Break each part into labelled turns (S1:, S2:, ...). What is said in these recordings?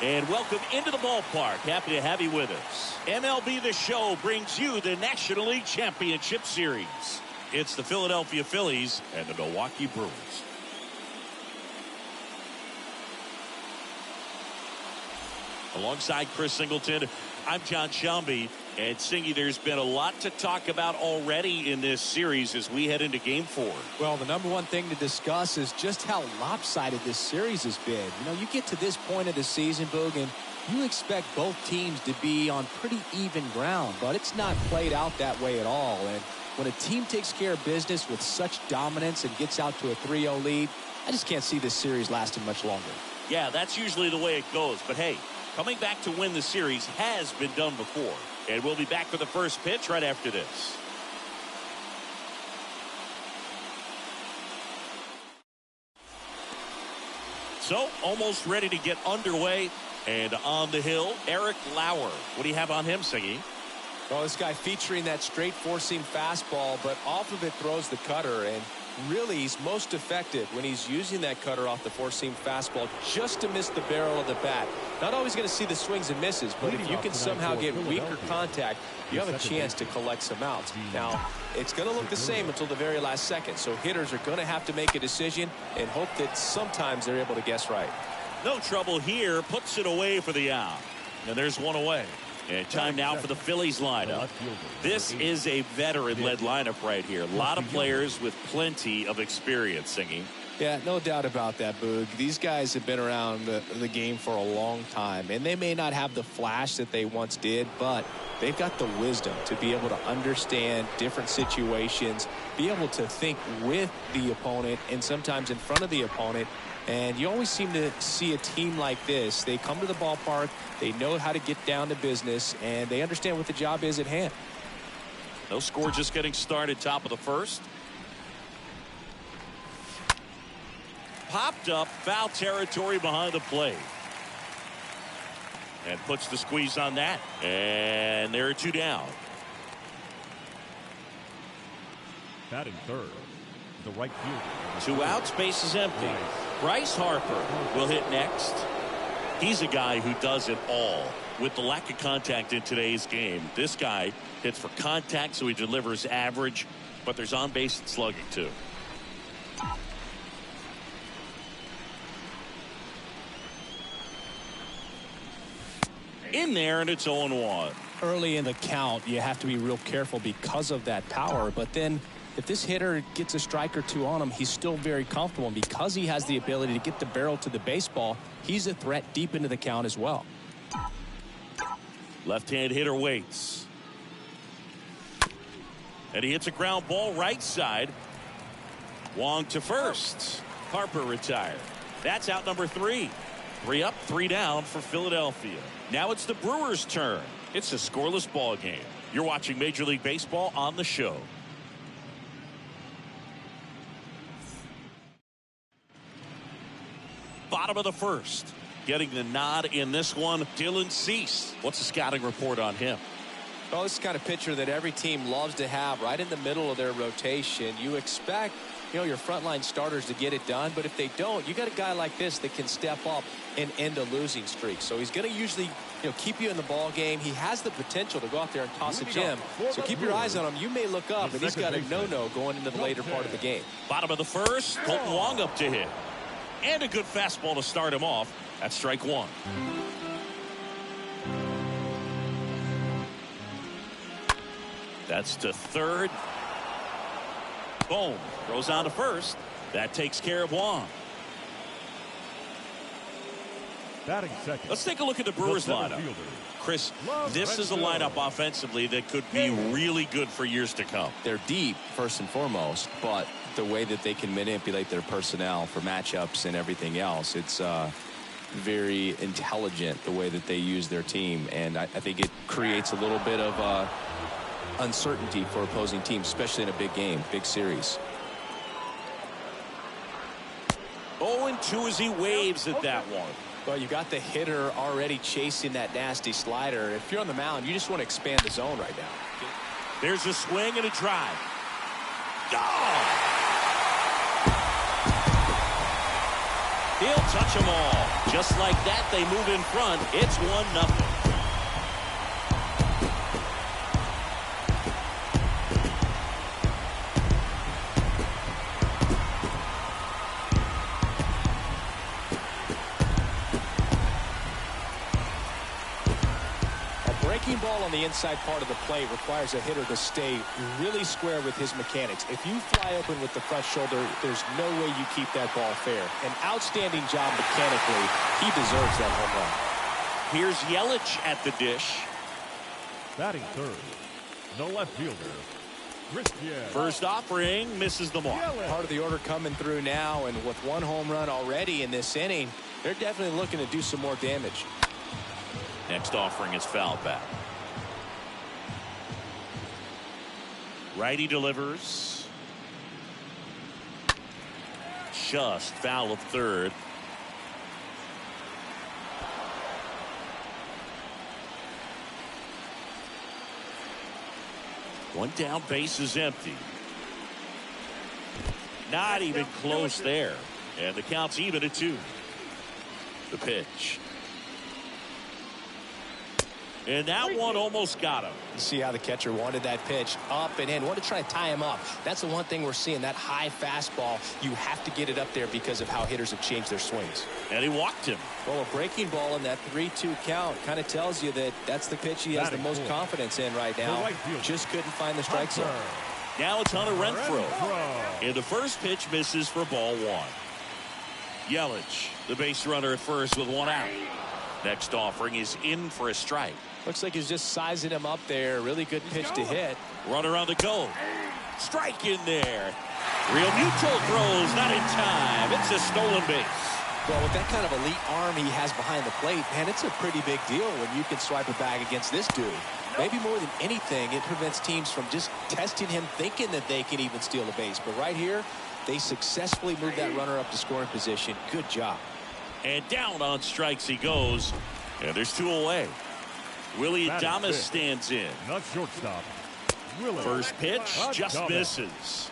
S1: And welcome into the ballpark. Happy to have you with us. MLB The Show brings you the National League Championship Series. It's the Philadelphia Phillies and the Milwaukee Brewers. Alongside Chris Singleton, I'm John Shelby. And Singy, there's been a lot to talk about already in this series as we head into Game 4.
S2: Well, the number one thing to discuss is just how lopsided this series has been. You know, you get to this point of the season, Boog, and you expect both teams to be on pretty even ground, but it's not played out that way at all. And when a team takes care of business with such dominance and gets out to a 3-0 lead, I just can't see this series lasting much longer.
S1: Yeah, that's usually the way it goes. But hey, coming back to win the series has been done before. And we'll be back for the first pitch right after this. So, almost ready to get underway. And on the hill, Eric Lauer. What do you have on him, Singy?
S2: Well, this guy featuring that straight four-seam fastball, but off of it throws the cutter. And really, he's most effective when he's using that cutter off the four-seam fastball just to miss the barrel of the bat. Not always going to see the swings and misses, but if you can somehow get weaker contact, you have a chance to collect some outs. Now, it's going to look the same until the very last second, so hitters are going to have to make a decision and hope that sometimes they're able to guess right.
S1: No trouble here, puts it away for the out. And there's one away. And time now for the Phillies lineup. This is a veteran-led lineup right here. A lot of players with plenty of experience, Singing.
S2: Yeah, no doubt about that, Boog. These guys have been around the game for a long time, and they may not have the flash that they once did, but they've got the wisdom to be able to understand different situations, be able to think with the opponent and sometimes in front of the opponent. And you always seem to see a team like this. They come to the ballpark, they know how to get down to business, and they understand what the job is at hand.
S1: No score, just getting started, top of the first. Popped up, foul territory behind the plate. And puts the squeeze on that. And there are two down.
S3: Batting third, the right fielder.
S1: Two outs, base is empty. Bryce Harper will hit next. He's a guy who does it all. With the lack of contact in today's game, this guy hits for contact, so he delivers average, but there's on base and slugging too. In there, and it's 0-1.
S2: Early in the count, you have to be real careful because of that power, but then if this hitter gets a strike or two on him, he's still very comfortable. And because he has the ability to get the barrel to the baseball, he's a threat deep into the count as well.
S1: Left-hand hitter waits. And he hits a ground ball right side. Wong to first. Harper retired. That's out number 3. 3 up, 3 down for Philadelphia. Now it's the Brewers' turn. It's a scoreless ball game. You're watching Major League Baseball on the Show. Bottom of the first. Getting the nod in this one, Dylan Cease. What's the scouting report on him?
S2: Well, this is the kind of pitcher that every team loves to have right in the middle of their rotation. You expect your frontline starters to get it done. But if they don't, you got a guy like this that can step up and end a losing streak. So he's going to usually, keep you in the ball game. He has the potential to go out there and toss a gem. So keep your eyes on him. You may look up, and he's got a no-no going into the later part of the game.
S1: Bottom of the first, Colton Wong up to hit. And a good fastball to start him off. That's strike one. That's to third. Boom. Throws on to first. That takes care of Wong.
S3: Batting second.
S1: Let's take a look at the Brewers lineup. Chris, this is a lineup offensively that could be really good for years to come.
S2: They're deep, first and foremost, but the way that they can manipulate their personnel for matchups and everything else, it's very intelligent the way that they use their team. And I think it creates a little bit of uncertainty for opposing teams, especially in a big game, big series.
S1: 0-2 as he waves at that one.
S2: Well, you got the hitter already chasing that nasty slider. If you're on the mound, you just want to expand the zone right now.
S1: There's a swing and a drive. Gone! He'll touch them all. Just like that, they move in front. It's 1-0.
S2: Ball on the inside part of the plate requires a hitter to stay really square with his mechanics. If you fly open with the front shoulder, there's no way you keep that ball fair. An outstanding job mechanically. He deserves that home run.
S1: Here's Yelich at the dish.
S3: Batting third, the left fielder, Christian.
S1: First offering misses the mark.
S2: Part of the order coming through now, and with one home run already in this inning, they're definitely looking to do some more damage.
S1: Next offering is foul back. Righty delivers. Just foul of third. One down, base is empty. Not even close there. And the count's even at 2. The pitch. And that one almost got him.
S2: You see how the catcher wanted that pitch up and in. Wanted to try to tie him up. That's the one thing we're seeing, that high fastball. You have to get it up there because of how hitters have changed their swings.
S1: And he walked him.
S2: Well, a breaking ball in that 3-2 count kind of tells you that that's the pitch he has the most confidence in right now. Just couldn't find the strike zone.
S1: Now it's Hunter Renfroe. And the first pitch misses for ball 1. Yelich, the base runner at first with 1 out. Next offering is in for a strike.
S2: Looks like he's just sizing him up there. Really good pitch to hit.
S1: Runner on the go. Strike in there. Real neutral throws, not in time. It's a stolen base.
S2: Well, with that kind of elite arm he has behind the plate, man, it's a pretty big deal when you can swipe a bag against this dude. Maybe more than anything, it prevents teams from just testing him, thinking that they can even steal a base. But right here, they successfully moved that runner up to scoring position. Good job.
S1: And down on strikes he goes. And there's 2 away. Willie Adames stands in.
S3: Not shortstop.
S1: First pitch just misses.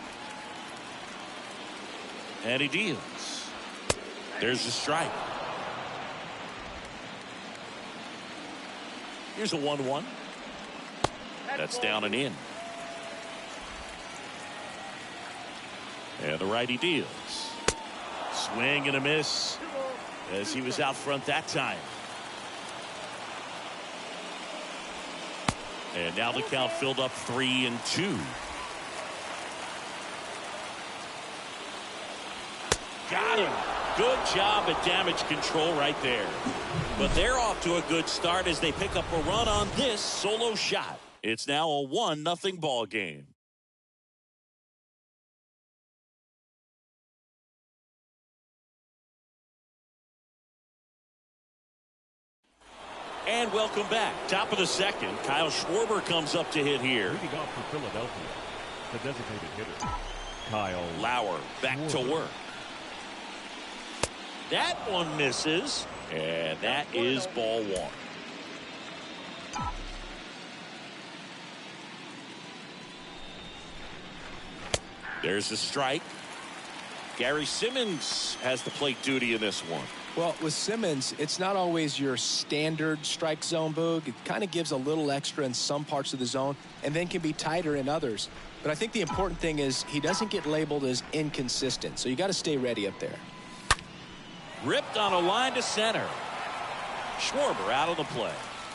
S1: And he deals. There's a strike. Here's a 1-1. That's down and in. And the righty deals. Swing and a miss as he was out front that time. And now the count filled up 3-2. Got him. Good job at damage control right there. But they're off to a good start as they pick up a run on this solo shot. It's now a 1-0 ball game. And welcome back. Top of the second. Kyle Schwarber comes up to hit here.
S3: Leading off for Philadelphia, the designated hitter, Kyle
S1: Lauer back to work. That one misses. And that is ball 1. There's a strike. Gary Simmons has the plate duty in this one.
S2: Well, with Simmons, it's not always your standard strike zone, Boog. It kind of gives a little extra in some parts of the zone and then can be tighter in others. But I think the important thing is he doesn't get labeled as inconsistent, so you got to stay ready up there.
S1: Ripped on a line to center. Schwarber out of the play.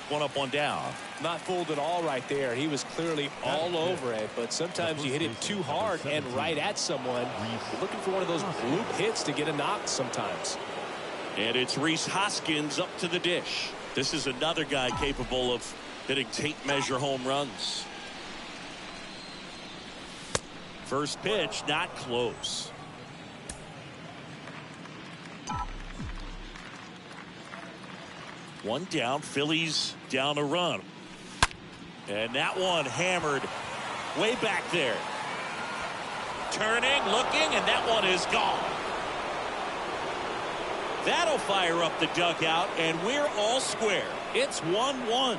S1: One up, one down.
S2: Not fooled at all right there. He was clearly all over it, but sometimes you hit it too hard and right at someone. You're looking for one of those bloop hits to get a knock sometimes.
S1: And it's Rhys Hoskins up to the dish. This is another guy capable of hitting tape measure home runs. First pitch, not close. One down, Phillies down a run. And that one hammered way back there. Turning, looking, and that one is gone. That'll fire up the dugout, and we're all square. It's 1-1.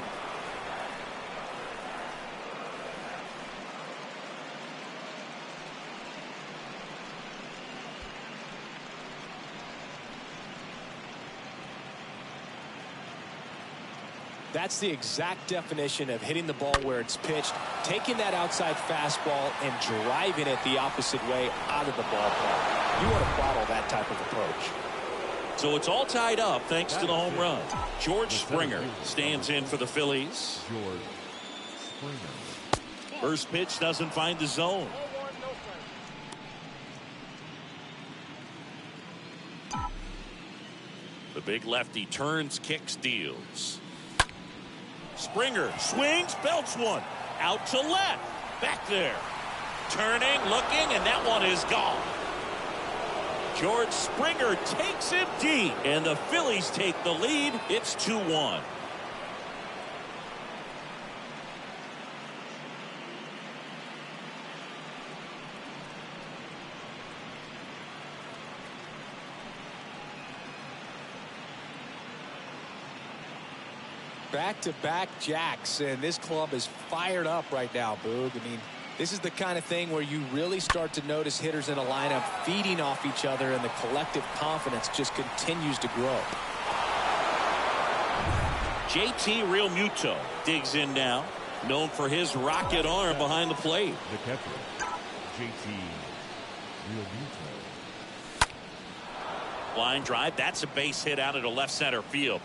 S2: That's the exact definition of hitting the ball where it's pitched, taking that outside fastball and driving it the opposite way out of the ballpark. You want to bottle that type of approach.
S1: So it's all tied up thanks to the home run. George Springer stands in for the Phillies. First pitch doesn't find the zone. The big lefty turns, kicks, deals. Springer swings, belts one. Out to left. Back there. Turning, looking, and that one is gone. George Springer takes him deep, and the Phillies take the lead. It's 2-1.
S2: Back-to-back jacks, and this club is fired up right now, Boog. I mean, this is the kind of thing where you really start to notice hitters in a lineup feeding off each other, and the collective confidence just continues to grow.
S1: JT Realmuto digs in now, known for his rocket arm behind the plate.
S3: The catcher, JT Realmuto.
S1: Line drive, that's a base hit out into left center field.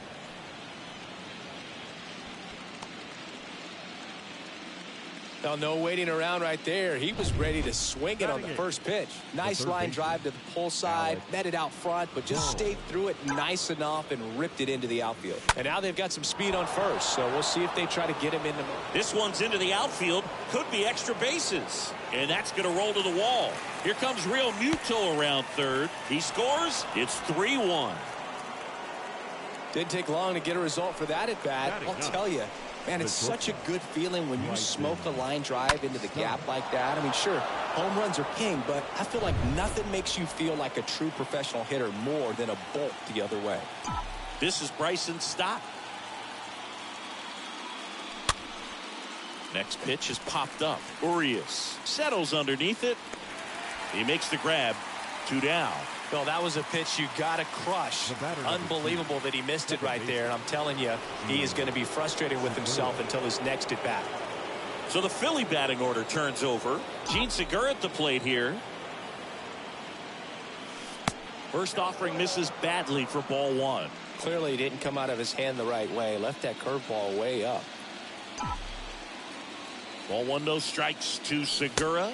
S2: Well, no waiting around right there. He was ready to swing it on the first pitch. Nice line drive to the pull side, met it out front, but just stayed through it nice enough and ripped it into the outfield. And now they've got some speed on first, so we'll see if they try to get him in the...
S1: This one's into the outfield. Could be extra bases. And that's going to roll to the wall. Here comes Realmuto around third. He scores. It's 3-1.
S2: Didn't take long to get a result for that at bat. I'll tell you. Man, it's such a good feeling when you smoke a line drive into the gap like that. I mean, sure, home runs are king, but I feel like nothing makes you feel like a true professional hitter more than a bolt the other way.
S1: This is Bryson Stott. Next pitch is popped up. Urias settles underneath it. He makes the grab. 2 down.
S2: Well, that was a pitch you got to crush. Unbelievable that he missed it right there. And I'm telling you, he is going to be frustrated with himself until his next at bat.
S1: So the Philly batting order turns over. Gene Segura at the plate here. First offering misses badly for ball one.
S2: Clearly he didn't come out of his hand the right way. Left that curveball way up.
S1: Ball one, no strikes to Segura.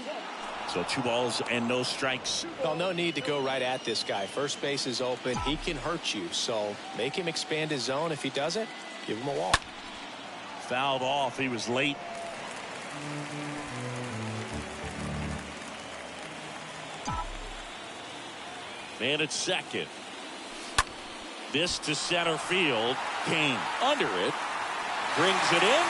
S1: So 2 balls and no strikes.
S2: Well, no need to go right at this guy. First base is open. He can hurt you. So make him expand his zone. If he doesn't, give him a walk.
S1: Fouled off. He was late. Man at second. This to center field. Kane under it. Brings it in.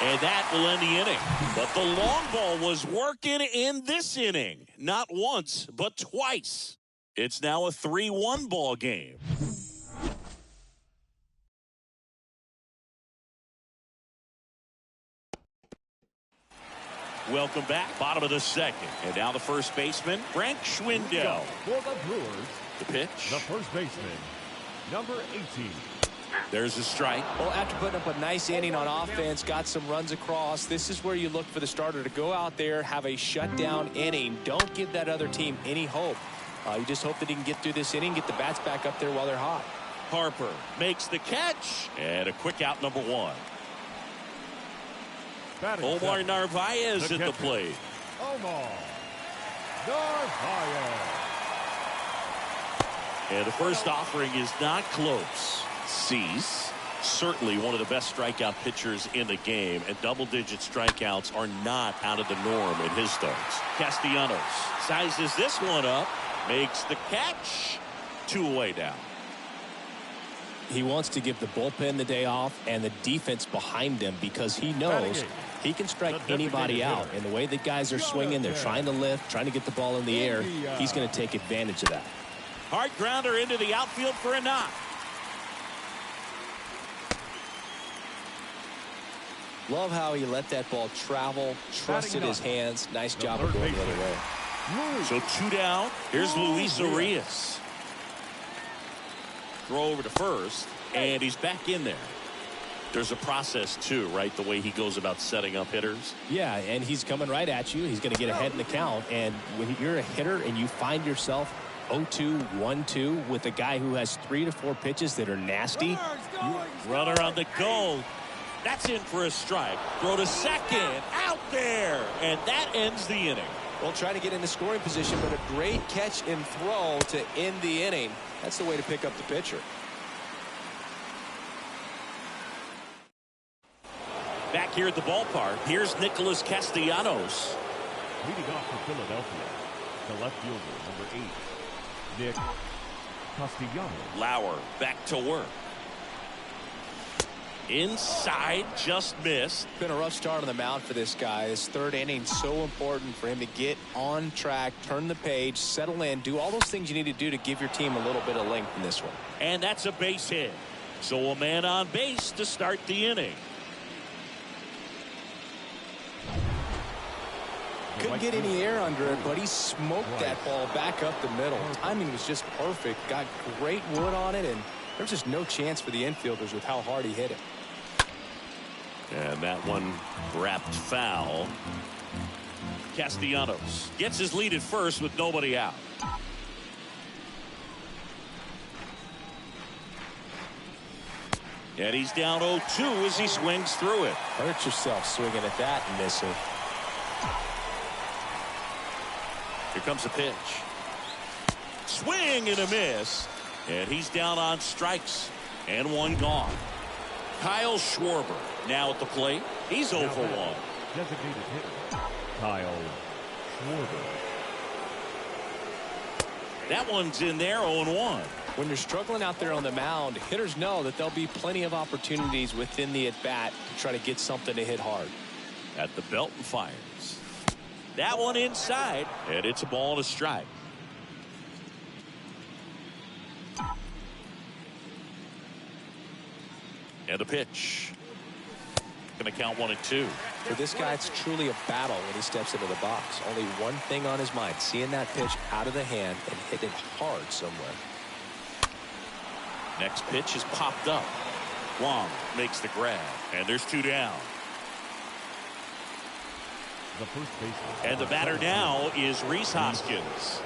S1: And that will end the inning. But the long ball was working in this inning. Not once, but twice. It's now a 3-1 ball game. Welcome back. Bottom of the second. And now the first baseman, Frank Schwindel.
S3: For the Brewers,
S1: The pitch.
S3: the first baseman, number 18.
S1: There's a strike.
S2: Well, after putting up a nice inning on offense, got some runs across, this is where you look for the starter to go out there, have a shutdown inning. Don't give that other team any hope. You just hope that he can get through this inning, get the bats back up there while they're hot.
S1: Harper makes the catch. And a quick out, number one.
S3: Batting
S1: Omar
S3: second,
S1: Narvaez
S3: the
S1: at the
S3: catcher.
S1: plate.
S3: Omar Narvaez.
S1: And the first offering is not close. Cease, certainly one of the best strikeout pitchers in the game, and double-digit strikeouts are not out of the norm in his starts. Castellanos sizes this one up, makes the catch. 2 away now.
S2: He wants to give the bullpen the day off and the defense behind him because he knows he can strike anybody out. And the way the guys are swinging, they're trying to lift, trying to get the ball in the air. He's going to take advantage of that.
S1: Hard grounder into the outfield for a knock.
S2: Love how he let that ball travel, trusted his hands. Nice job of going the other way.
S1: So 2 down. Here's Luis Arias. Throw over to first, and he's back in there. There's a process, too, right? The way he goes about setting up hitters.
S2: Yeah, and he's coming right at you. He's going to get ahead in the count. And when you're a hitter and you find yourself 0-2, 1-2 with a guy who has 3 to 4 pitches that are nasty.
S1: Runner on the go. That's in for a strike. Throw to second. Out there. And that ends the inning.
S2: Well, trying to get into scoring position, but a great catch and throw to end the inning. That's the way to pick up the pitcher.
S1: Back here at the ballpark, here's Nicholas Castellanos.
S3: Leading off for Philadelphia, the left fielder, number 8, Nick Castellanos.
S1: Lauer back to work. Inside, just missed.
S2: Been a rough start on the mound for this guy. His third inning, so important for him to get on track, turn the page, settle in, do all those things you need to do to give your team a little bit of length in this one.
S1: And that's a base hit. So a man on base to start the inning.
S2: Couldn't get any air under it, but he smoked that ball back up the middle. Timing was just perfect. Got great wood on it, and there's just no chance for the infielders with how hard he hit it.
S1: And that one wrapped foul. Castellanos gets his lead at first with nobody out. And he's down 0-2 as he swings through it.
S2: Hurt yourself swinging at that and missing.
S1: Here comes a pitch. Swing and a miss. And he's down on strikes. And one gone. Kyle Schwarber now at the plate. He's 0 for 1.
S3: Designated hitter, Kyle Schwarber.
S1: That one's in there, 0-1.
S2: When you're struggling out there on the mound, hitters know that there'll be plenty of opportunities within the at-bat to try to get something to hit hard.
S1: At the belt and fires. That one inside, and it's a ball and a strike. And a pitch. Going to count 1-2.
S2: For this guy, it's truly a battle when he steps into the box. Only one thing on his mind, seeing that pitch out of the hand and hitting it hard somewhere.
S1: Next pitch is popped up. Wong makes the grab, and there's 2 down.
S3: The first baseman.
S1: And the batter now is Rhys Hoskins.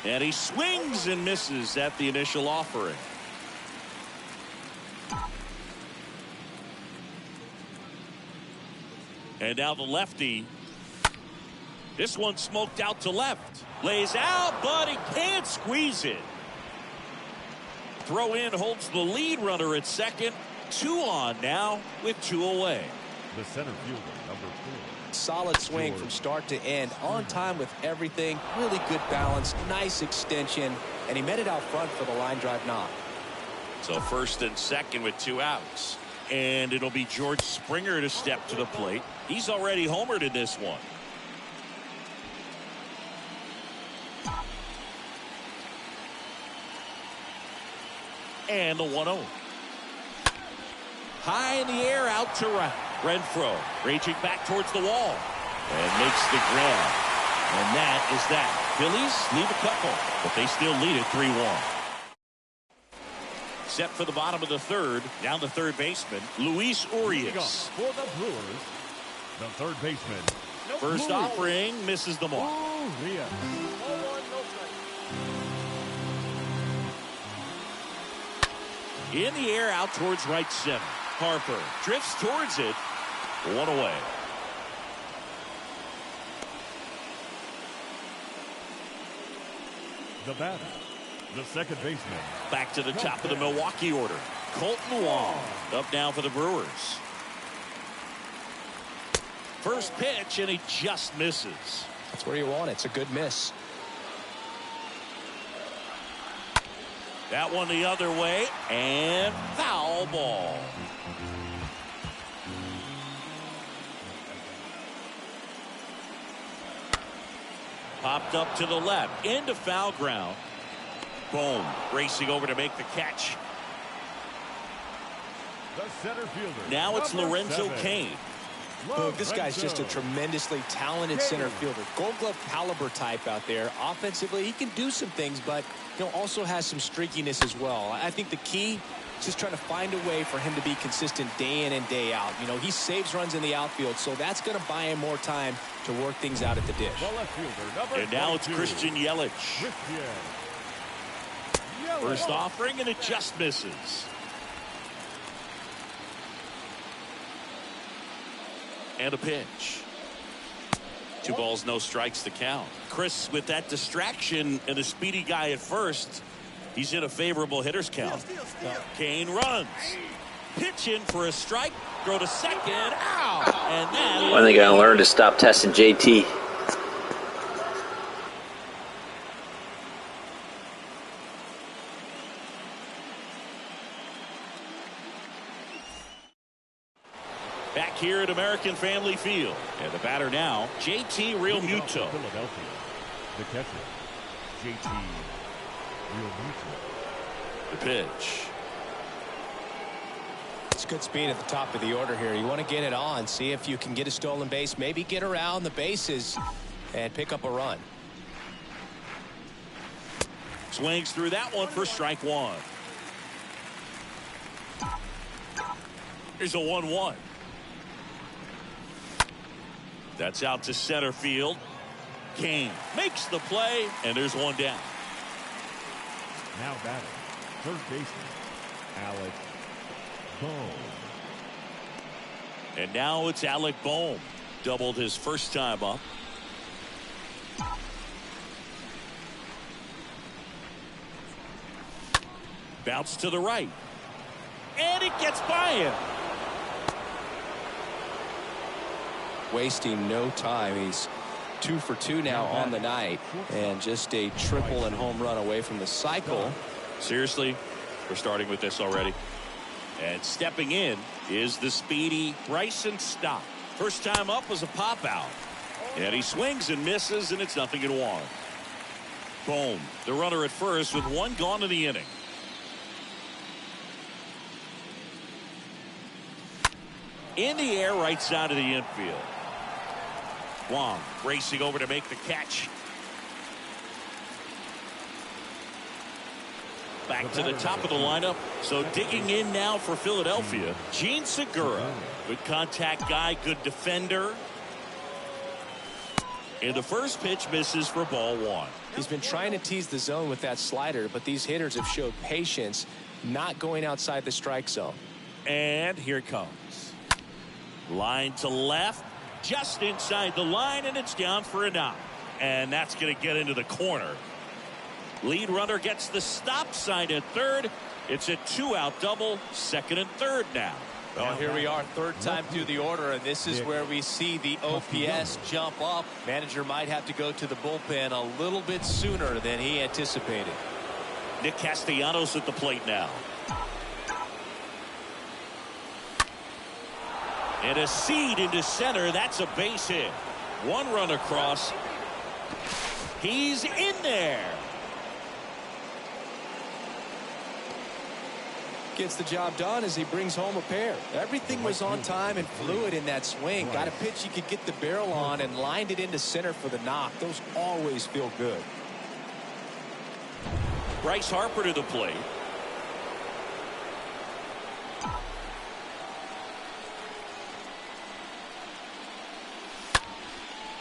S1: And he swings and misses at the initial offering. And now the lefty. This one smoked out to left. Lays out, but he can't squeeze it. Throw in holds the lead runner at second. 2 on now with 2 away.
S3: The center fielder, number 4.
S2: Solid swing from start to end. On time with everything. Really good balance. Nice extension. And he met it out front for the line drive knock.
S1: So first and second with 2 outs. And it'll be George Springer to step to the plate. He's already homered in this one. And the 1-0. High in the air, out to right. Renfroe reaching back towards the wall and makes the grab. And that is that. Phillies leave a couple, but they still lead it 3-1. Set for the bottom of the third. Down the third baseman, Luis Urias.
S3: For the Brewers, the third baseman.
S1: First offering misses the mark.
S3: Urias.
S1: In the air, out towards right center. Harper drifts towards it. One away.
S3: The batter, the second baseman.
S1: Back to the top of the Milwaukee order. Colton Wong up now for the Brewers. First pitch, and he just misses.
S2: That's where you want it. It's a good miss.
S1: That one the other way, and foul ball. Popped up to the left, into foul ground. Boom, racing over to make the catch.
S3: The center fielder.
S1: Now it's Lorenzo Cain.
S2: Look, this guy's just a tremendously talented center fielder. Gold Glove caliber type out there. Offensively, he can do some things, but also has some streakiness as well. I think the key is just trying to find a way for him to be consistent day in and day out. He saves runs in the outfield, so that's going to buy him more time to work things out at the dish.
S3: The left fielder, number
S1: And now it's
S3: 22.
S1: Christian Yelich. First offering, and it just misses. And a pitch. 2 balls, no strikes to count. Chris, with that distraction and a speedy guy at first, he's in a favorable hitter's count. Cain runs. Pitch in for a strike. Throw to second. Ow! And that
S4: When are they going to learn to stop testing JT?
S1: back here at American Family Field. And the batter now, JT Realmuto.
S3: Philadelphia, the catcher, JT Realmuto.
S1: The pitch.
S2: It's good speed at the top of the order here. You want to get it on, see if you can get a stolen base, maybe get around the bases and pick up a run.
S1: Swings through that one for strike one. Here's a 1-1. That's out to center field. Cain makes the play, and there's one down.
S3: Now batting, third baseman, Alec Bohm.
S1: And now it's Alec Bohm. Doubled his first time up. Bounce to the right. And it gets by him.
S2: Wasting no time. He's 2 for 2 now on the night, and just a triple and home run away from the cycle.
S1: Seriously, we're starting with this already. And stepping in is the speedy Bryson Stott. First time up was a pop out. And he swings and misses, and it's 0-1. Boom, the runner at first with one gone in the inning. In the air, right side of the infield. Wong racing over to make the catch. Back to the top of the lineup. So digging in now for Philadelphia, Gene Segura. Good contact guy, good defender. And the first pitch misses for ball one.
S2: He's been trying to tease the zone with that slider, but these hitters have showed patience, not going outside the strike zone.
S1: And here it comes. Line to left, just inside the line, and it's down for a knock. And that's going to get into the corner. Lead runner gets the stop sign at third. It's a 2-out double, second and third now.
S2: Well, here we are, third time through the order, and this is where we see the OPS jump up. Manager might have to go to the bullpen a little bit sooner than he anticipated.
S1: Nick Castellanos at the plate now. And a seed into center. That's a base hit. One run across. He's in there.
S2: Gets the job done as he brings home a pair. Everything was on time and fluid in that swing. Got a pitch you could get the barrel on and lined it into center for the knock. Those always feel good.
S1: Bryce Harper to the plate.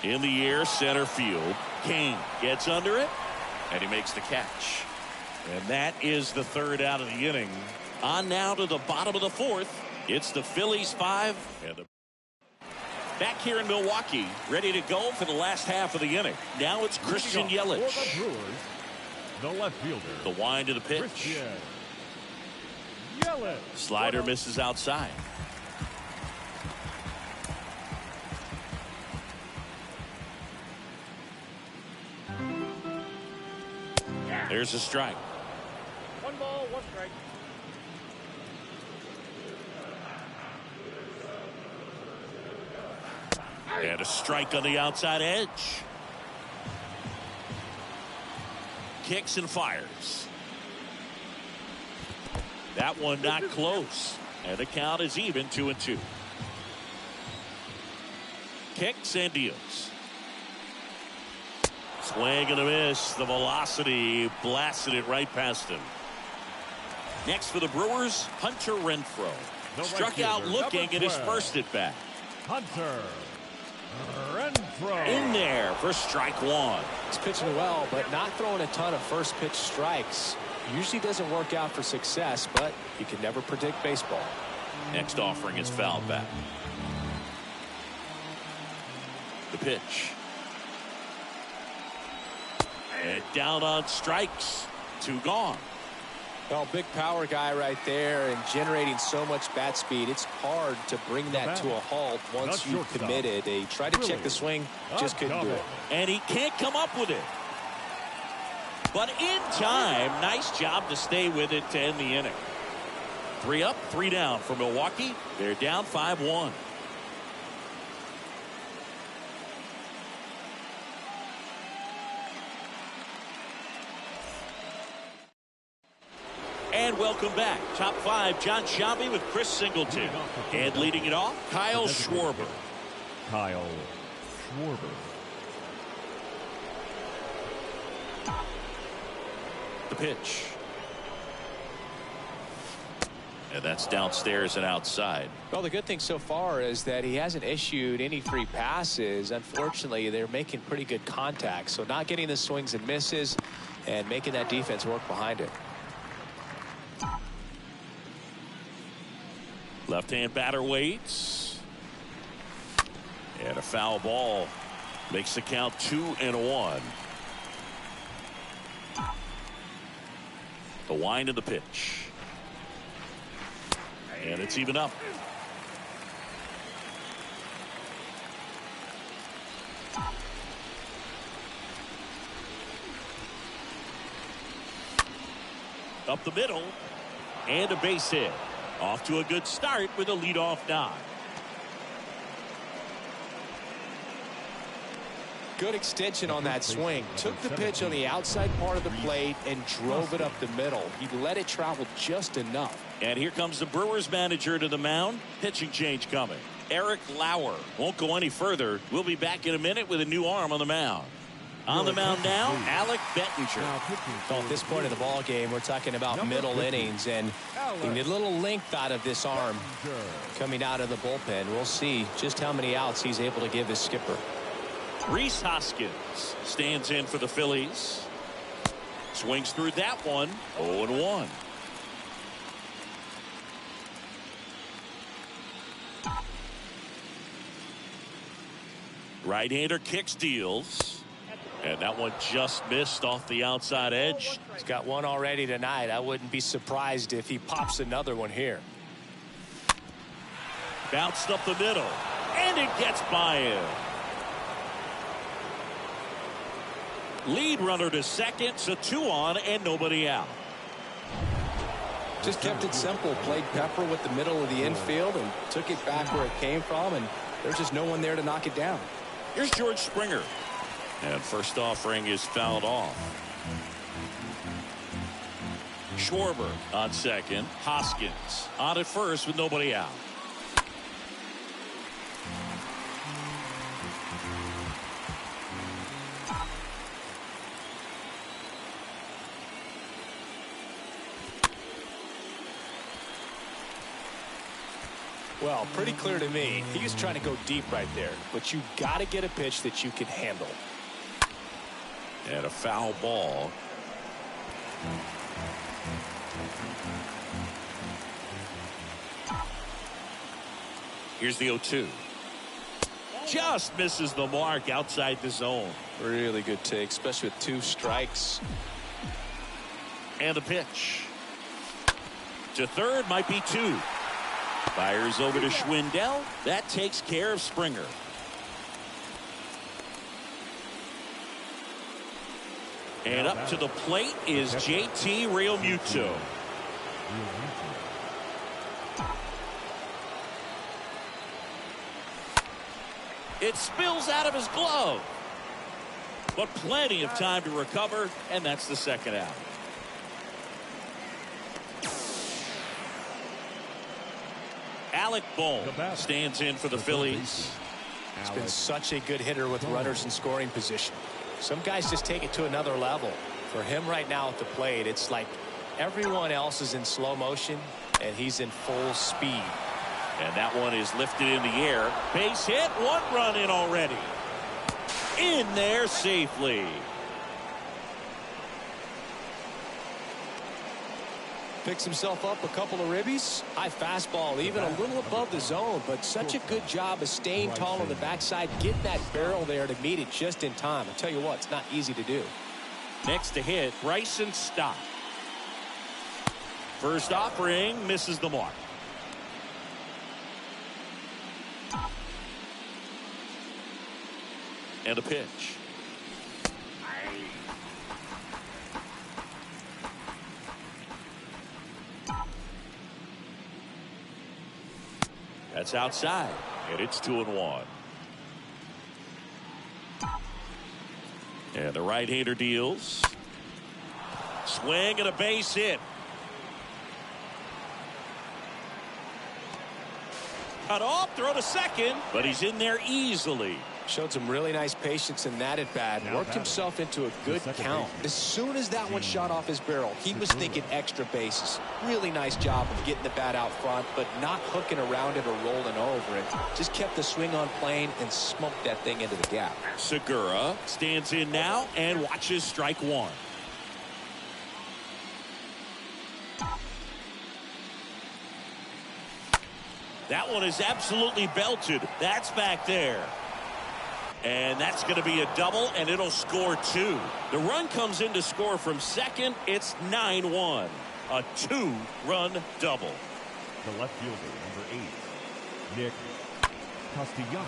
S1: In the air, center field. King gets under it, and he makes the catch. And that is the third out of the inning. On now to the bottom of the fourth. It's the Phillies 5. And back here in Milwaukee, ready to go for the last half of the inning. Now it's Christian Yelich.
S3: For the Brewers, the left fielder.
S1: The wind to the pitch.
S3: Christian Yelich.
S1: Slider misses outside. There's a strike.
S3: 1 ball, 1 strike.
S1: And a strike on the outside edge. Kicks and fires. That one not close. And the count is even, 2-2. Kicks and deals. Swing and a miss. The velocity blasted it right past him. Next for the Brewers, Hunter Renfroe. Struck out looking at his first at bat.
S3: Hunter Renfroe.
S1: In there for strike one.
S2: He's pitching well, but not throwing a ton of first pitch strikes. Usually doesn't work out for success, but you can never predict baseball.
S1: Next offering is fouled back. The pitch. And down on strikes. 2 gone.
S2: Well, big power guy right there and generating so much bat speed. It's hard to bring that to a halt once you've committed. They tried to check the swing, just couldn't do it.
S1: And he can't come up with it. But in time, nice job to stay with it to end the inning. 3 up, 3 down for Milwaukee. They're down 5-1. And welcome back. Top 5, John Sciambi with Chris Singleton. And leading it off, Kyle Schwarber.
S3: Kyle Schwarber.
S1: The pitch. And that's downstairs and outside.
S2: Well, the good thing so far is that he hasn't issued any free passes. Unfortunately, they're making pretty good contact. So not getting the swings and misses and making that defense work behind it.
S1: Left-hand batter waits. And a foul ball makes the count 2-1. The wind of the pitch. And it's even up. Up the middle. And a base hit. Off to a good start with a leadoff knock.
S2: Good extension on that swing. Took the pitch on the outside part of the plate and drove it up the middle. He let it travel just enough.
S1: And here comes the Brewers manager to the mound. Pitching change coming. Eric Lauer won't go any further. We'll be back in a minute with a new arm on the mound. On the mound now, Alec Bettinger.
S2: Well, at this point of the ball game, we're talking about middle innings, and we need a little length out of this arm coming out of the bullpen. We'll see just how many outs he's able to give his skipper.
S1: Rhys Hoskins stands in for the Phillies. Swings through that one. 0-1. Right-hander kicks, deals. And that one just missed off the outside edge.
S2: He's got one already tonight. I wouldn't be surprised if he pops another one here.
S1: Bounced up the middle. And it gets by him. Lead runner to second, so 2 on and nobody out.
S2: Just kept it simple. Played pepper with the middle of the infield and took it back where it came from, and there's just no one there to knock it down.
S1: Here's George Springer. And first offering is fouled off. Schwarber on second. Hoskins on at first with nobody out.
S2: Well, pretty clear to me. He was trying to go deep right there, but you got to get a pitch that you can handle.
S1: And a foul ball. Here's the 0-2. Just misses the mark outside the zone.
S2: Really good take, especially with 2 strikes.
S1: And a pitch. To third, might be 2. Fires over to Schwindel. That takes care of Springer. And up to the plate is JT Realmuto. It spills out of his glove. But plenty of time to recover, and that's the second out. Alec Bohm stands in for the Phillies.
S2: He's been such a good hitter with runners in scoring position. Some guys just take it to another level. For him right now at the plate, it's like everyone else is in slow motion, and he's in full speed.
S1: And that one is lifted in the air. Base hit, 1 run in already. In there safely.
S2: Picks himself up a couple of ribbies. High fastball, even a little above the zone, but such a good job of staying tall on the backside, getting that barrel there to meet it just in time. I'll tell you what, it's not easy to do.
S1: Next to hit, Bryson Stott. First offering misses the mark. And a pitch. That's outside, and it's 2-1. And the right-hander deals. Swing and a base hit. Cut off, throw to second, but he's in there easily.
S2: Showed some really nice patience in that at bat. Worked himself into a good count. As soon as that one shot off his barrel, he was thinking extra bases. Really nice job of getting the bat out front, but not hooking around it or rolling over it. Just kept the swing on plane and smoked that thing into the gap.
S1: Segura stands in now and watches strike 1. That one is absolutely belted. That's back there. And that's going to be a double, and it'll score 2. The run comes in to score from second. It's 9-1. A 2-run double.
S3: The left fielder, number 8, Nick Castellanos.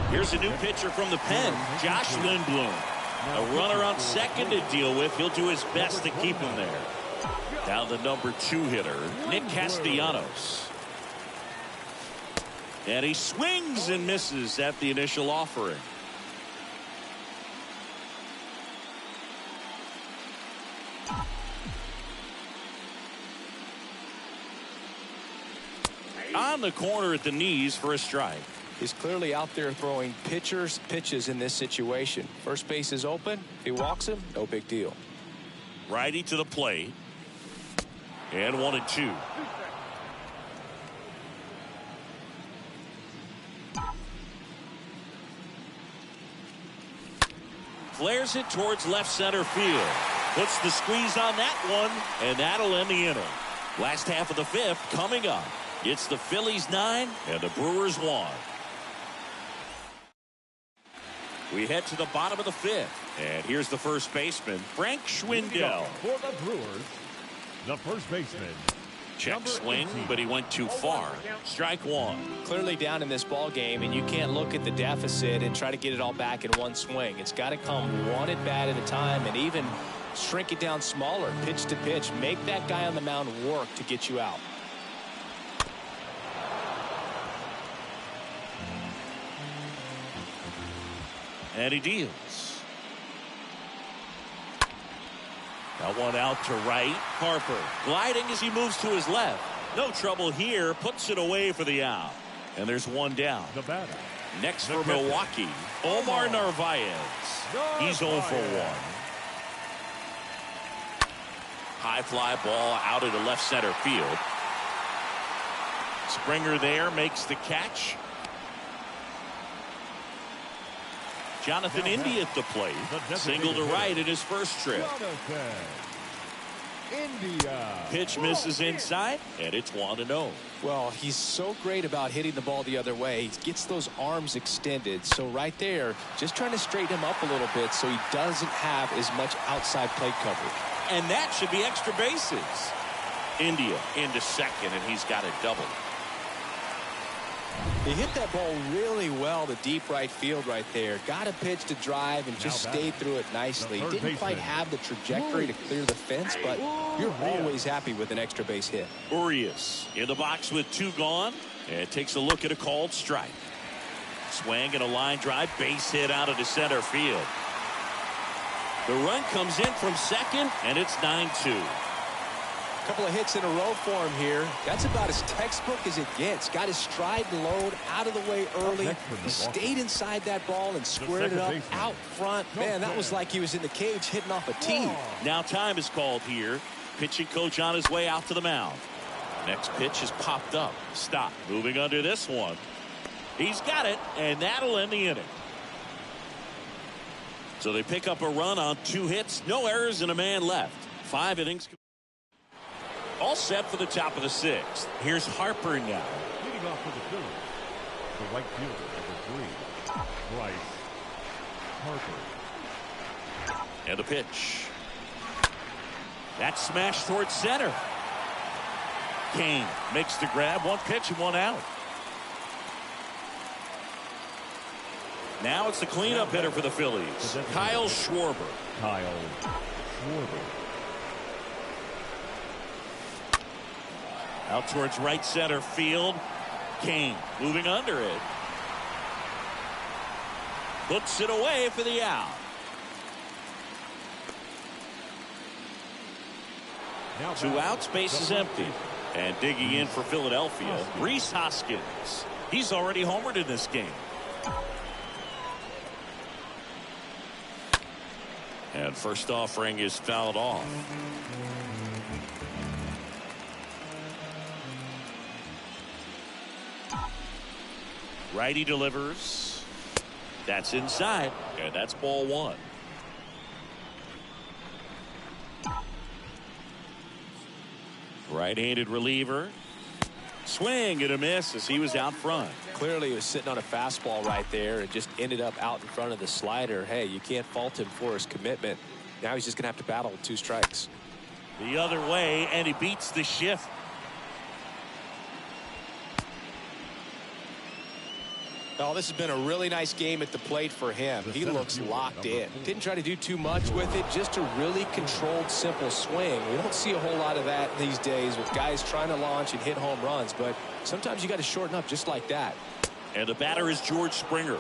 S1: Here's a new pitcher from the pen, Josh Lindblom. A runner on second to deal with. He'll do his best to keep him there. Now the number 2 hitter, Nick Castellanos. And he swings and misses at the initial offering. On the corner at the knees for a strike.
S2: He's clearly out there throwing pitches in this situation. First base is open. If he walks him, no big deal.
S1: Righty to the plate. And 1-2. Flares it towards left center field. Puts the squeeze on that one, and that'll end the inning. Last half of the 5th coming up. It's the Phillies 9 and the Brewers 1. We head to the bottom of the 5th. And here's the first baseman, Frank Schwindel.
S3: For the Brewers, the first baseman.
S1: Check swing, but he went too far. Strike 1.
S2: Clearly down in this ball game, and you can't look at the deficit and try to get it all back in one swing. It's got to come one at bat at a time, and even shrink it down smaller, pitch to pitch. Make that guy on the mound work to get you out.
S1: And he deals. That one out to right. Harper gliding as he moves to his left. No trouble here. Puts it away for the out. And there's one down.
S3: The batter.
S1: Next for Milwaukee, Omar Narvaez. He's 0 for 1. High fly ball out into left center field. Springer there makes the catch. Jonathan India at the plate. Single to right in his first trip.
S3: India.
S1: Pitch misses inside, and it's 1-0.
S2: Well, he's so great about hitting the ball the other way. He gets those arms extended. So right there, just trying to straighten him up a little bit so he doesn't have as much outside plate coverage.
S1: And that should be extra bases. India into second, and he's got a double.
S2: He hit that ball really well to deep right field right there. Got a pitch to drive and just stayed through it nicely. Didn't quite have the trajectory to clear the fence, but you're always happy with an extra base hit.
S1: Urias in the box with 2 gone, and takes a look at a called strike. Swing and a line drive, base hit out into center field. The run comes in from second, and it's 9-2.
S2: Couple of hits in a row for him here. That's about as textbook as it gets. Got his stride and load out of the way early. He stayed inside that ball and squared it up out front. Man, that was like he was in the cage hitting off a tee.
S1: Now time is called here. Pitching coach on his way out to the mound. Next pitch is popped up. Stop. Moving under this one. He's got it, and that'll end the inning. So they pick up a run on 2 hits. No errors and a man left. 5 innings. All set for the top of the 6th. Here's Harper now.
S3: Leading off for the Phillies, the right fielder, number 3, Bryce Harper.
S1: And the pitch. That's smashed towards center. Kane makes the grab. 1 pitch and 1 out. Now it's the cleanup hitter for the Phillies, Kyle Schwarber.
S3: Kyle Schwarber.
S1: Out towards right center field. Kane moving under it. Puts it away for the out.
S3: Now
S1: 2 outs, base is empty. And digging in for Philadelphia, Rhys Hoskins. He's already homered in this game. And first offering is fouled off. Righty delivers. That's inside, and that's ball 1. Right-handed reliever. Swing and a miss as he was out front.
S2: Clearly he was sitting on a fastball right there and just ended up out in front of the slider. Hey, you can't fault him for his commitment. Now he's just gonna have to battle with 2 strikes.
S1: The other way, and he beats the shift.
S2: Oh, this has been a really nice game at the plate for him. He looks locked in. Didn't try to do too much with it, just a really controlled, simple swing. We don't see a whole lot of that these days with guys trying to launch and hit home runs, but sometimes you got to shorten up just like that.
S1: And the batter is George Springer.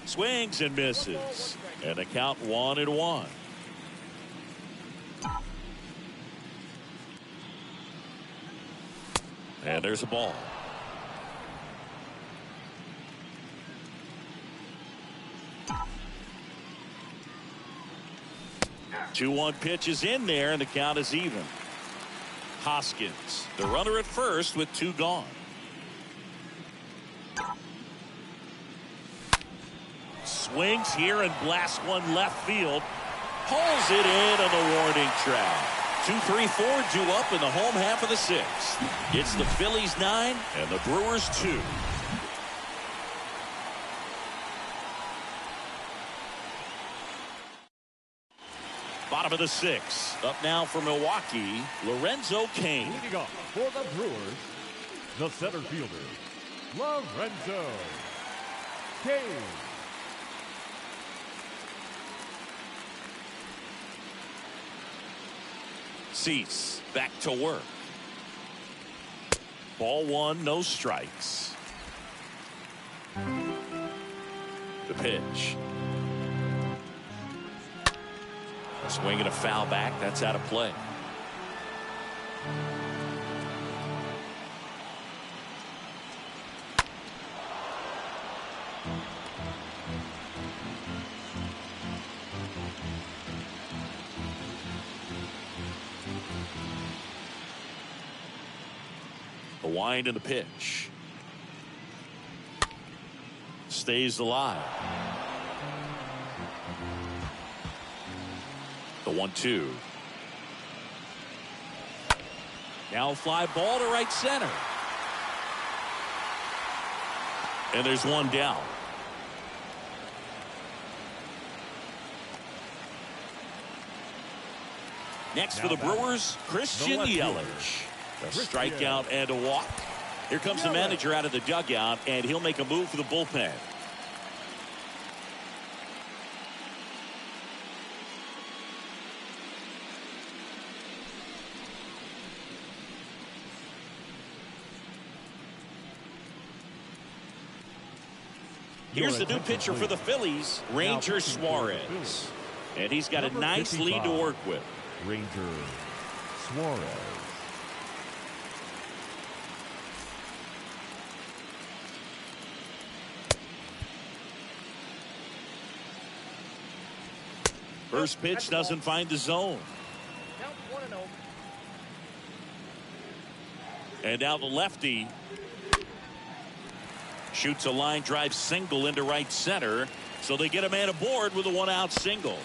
S1: Swings and misses. And the count 1-1. And there's a ball. Two-one pitch is in there, and the count is even. Hoskins, the runner at first with 2 gone. Swings here and blasts one left field. Pulls it in on the warning track. 2-3-4 due up in the home half of the 6th. It's the Phillies 9 and the Brewers 2. Bottom of the 6th. Up now for Milwaukee, Lorenzo Kane.
S3: Leading off for the Brewers, the center fielder, Lorenzo Kane.
S1: Cease back to work. Ball one, no strikes. The pitch. A swing and a foul back. That's out of play. The wind and the pitch. Stays alive. The 1-2. Now fly ball to right center. And there's one down. Next
S3: Now
S1: for the
S3: batting,
S1: Brewers, Christian
S3: the left fielder,
S1: Yelich. A
S3: Christian.
S1: strikeout and a walk. Here comes the manager out of the dugout, and he'll make a move for the bullpen. Here's the new pitcher for the Phillies, Ranger Suarez. And he's got a
S3: Number
S1: nice
S3: 55.
S1: lead to work with.
S3: Ranger Suarez.
S1: First pitch doesn't find the zone. And now the lefty shoots a line drive single into right center. So they get a man aboard with a one-out single.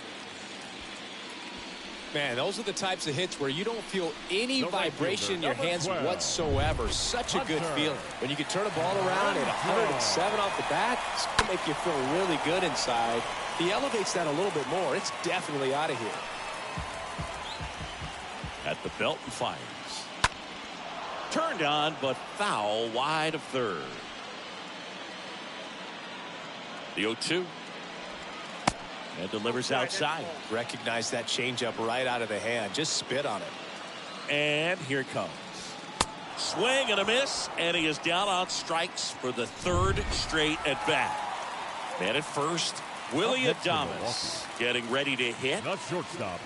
S2: Man, those are the types of hits where you don't feel any
S3: The right
S2: vibration in your
S3: fielder,
S2: hands
S3: number 12.
S2: whatsoever. Such a good
S3: Hunter.
S2: feeling. When you can turn a ball around at 107 off the bat, it's going to make you feel really good inside. He elevates that a little bit more. It's definitely out of here.
S1: At the belt and fires. Turned on, but foul wide of third. The 0-2. And delivers outside.
S2: Recognize that changeup right out of the hand. Just spit on it.
S1: And here it comes. Swing and a miss, and he is down on strikes for the third straight at bat. Man at first, Willie
S3: Up next to
S1: Adames getting ready to hit.
S3: Not shortstop.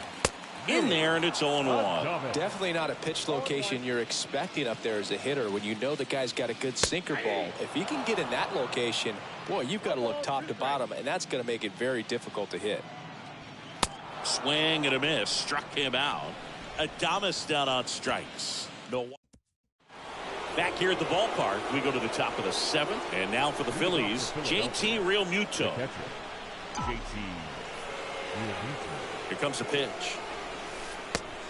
S1: In there, and it's 0-1.
S3: Adames.
S2: Definitely not a pitch location you're expecting up there as a hitter when you know the guy's got a good sinker ball. If he can get in that location, boy, you've got to look top to bottom, and that's going to make it very difficult to hit.
S1: Swing and a miss. Struck him out. Adames down on strikes. No. Back here at the ballpark, we go to the top of the seventh. And now for the Phillies, JT Realmuto.
S3: Catcher. JT.
S1: Here comes the pitch.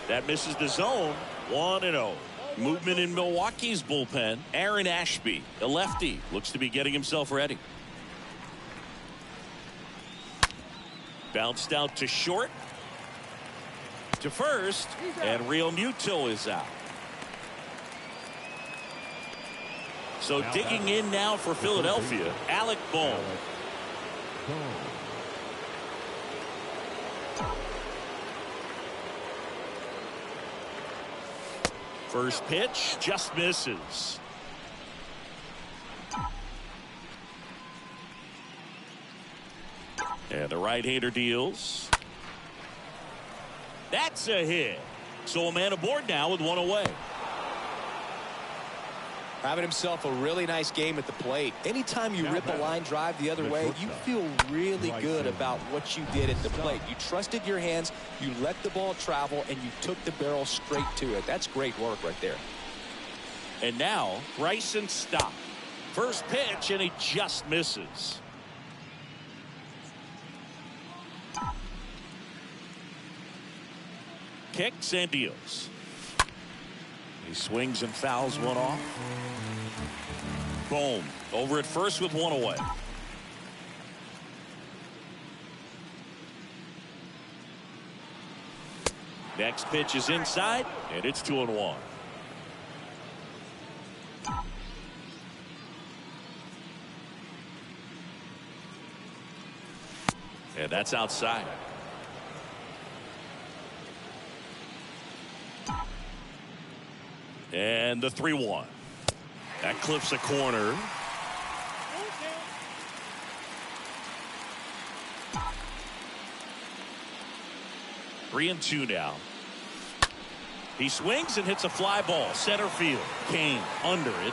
S1: That misses the zone. 1-0. Movement in Milwaukee's bullpen. Aaron Ashby, the lefty, looks to be getting himself ready. Bounced out to short. To first. And Realmuto is out. So
S3: Now
S1: digging
S3: batting.
S1: in now for Philadelphia, Alec Bohm. First pitch just misses. And the right-hander deals. That's a hit. So a man aboard now with one away.
S2: Having himself a really nice game at the plate. Anytime you rip a line drive the other way, you feel really good about what you did at the plate. You trusted your hands, you let the ball travel, and you took the barrel straight to it. That's great work right there.
S1: And now Bryson Stott. First pitch, and he just misses. Kicks and deals. He swings and fouls one off. Boom. Over at first with one away. Next pitch is inside, and it's 2-1. And that's outside. And the 3-1. That clips a corner. Three and two now. He swings and hits a fly ball. Center field. Kane under it.